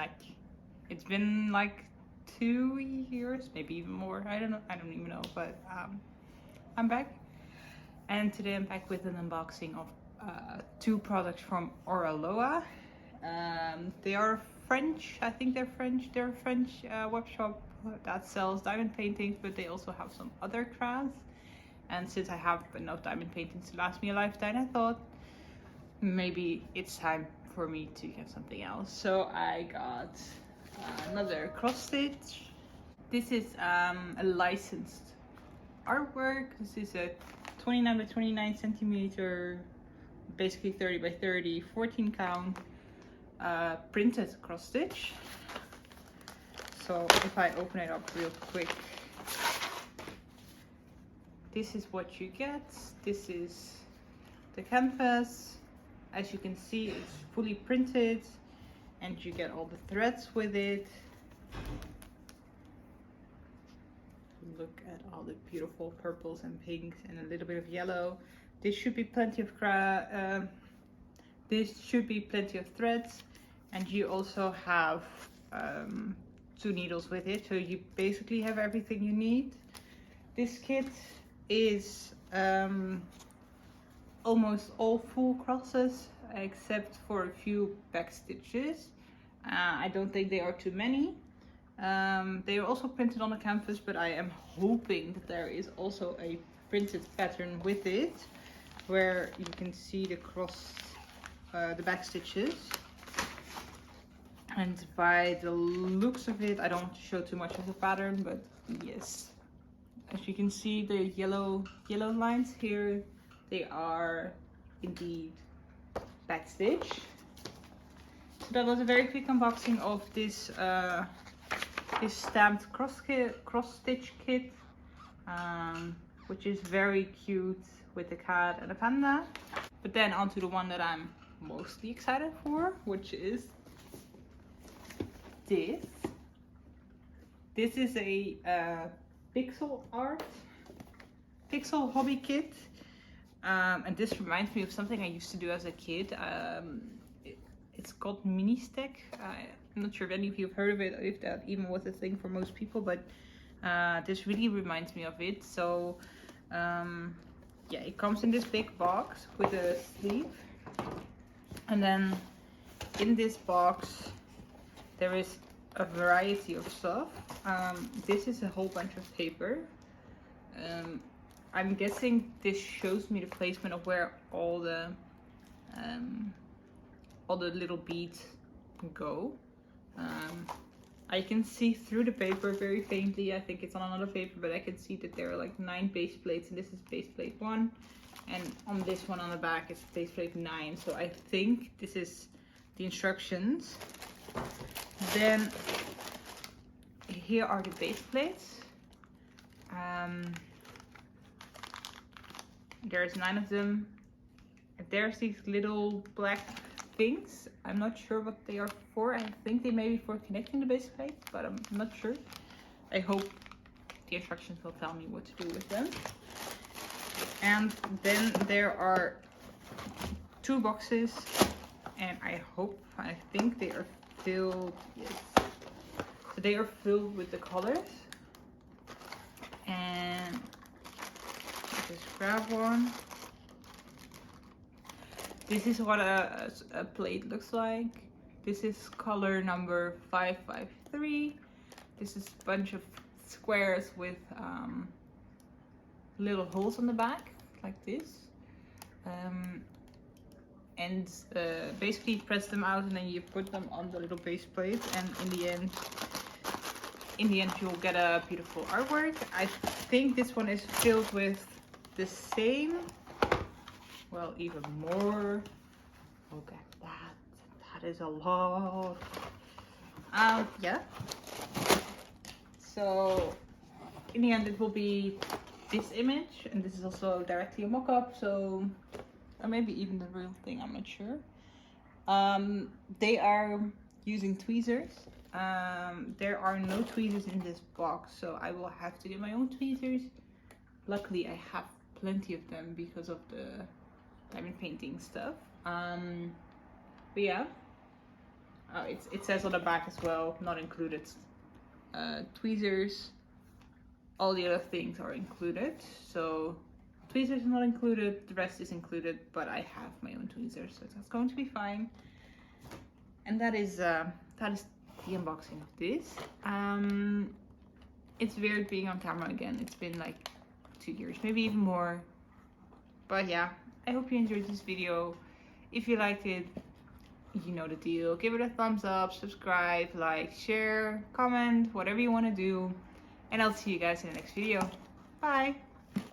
back. It's been like 2 years, maybe even more. I don't know. I don't even know. But I'm back, and today I'm back with an unboxing of two products from Oraloa. They are French. I think they're French. They're a French web shop that sells diamond paintings, but they also have some other crafts. And since I have enough diamond paintings to last me a lifetime, I thought maybe it's time for me to get something else. So I got another cross stitch. This is a licensed artwork. This is a 29 by 29 centimeter, basically 30 by 30, 14 count printed cross stitch. So if I open it up real quick, this is what you get. This is the canvas. As you can see, it's fully printed and you get all the threads with it. Look at all the beautiful purples and pinks and a little bit of yellow. This should be plenty of threads, and you also have 2 needles with it, so you basically have everything you need. This kit is almost all full crosses except for a few back stitches. I don't think they are too many. They are also printed on the canvas, but I am hoping that there is also a printed pattern with it where you can see the the back stitches. And by the looks of it, I don't want to show too much of the pattern, but yes, as you can see, the yellow lines here, they are indeed back stitch. So that was a very quick unboxing of this this stamped cross stitch kit, which is very cute with the cat and a panda. But then onto the one that I'm mostly excited for, which is this. This is a pixel hobby kit, and this reminds me of something I used to do as a kid. It's called mini stack. I'm not sure if any of you have heard of it, or if that even was a thing for most people, but this really reminds me of it. So yeah, it comes in this big box with a sleeve, and then in this box there is a variety of stuff. This is a whole bunch of paper. I'm guessing this shows me the placement of where all the little beads go. I can see through the paper very faintly. I think it's on another paper, but I can see that there are like 9 base plates, and this is base plate 1, and on this one on the back is base plate 9. So I think this is the instructions. Then here are the base plates. There's 9 of them. There's these little black things. I'm not sure what they are for. I think they may be for connecting the base plate, but I'm not sure. I hope the instructions will tell me what to do with them. And then there are 2 boxes, and I think they are filled. Yes, so they are filled with the colors. And just grab one. This is what a plate looks like. This is color number 553. This is a bunch of squares with little holes on the back, like this. And basically press them out, and then you put them on the little base plate, and in the end you'll get a beautiful artwork. I think this one is filled with the same, well, even more. Look at that. That is a lot. Yeah. So in the end it will be this image, and this is also directly a mock-up, so, or maybe even the real thing, I'm not sure. They are using tweezers. There are no tweezers in this box, so I will have to get my own tweezers. Luckily I have plenty of them because of the diamond painting stuff. But yeah, it says on the back as well, not included. Tweezers, all the other things are included. So tweezers are not included, the rest is included, but I have my own tweezers, so that's going to be fine. And that is the unboxing of this. It's weird being on camera again. It's been like 2 years, maybe even more. But yeah, I hope you enjoyed this video. If you liked it, you know the deal. Give it a thumbs up, subscribe, like, share, comment, whatever you want to do. And I'll see you guys in the next video. Bye!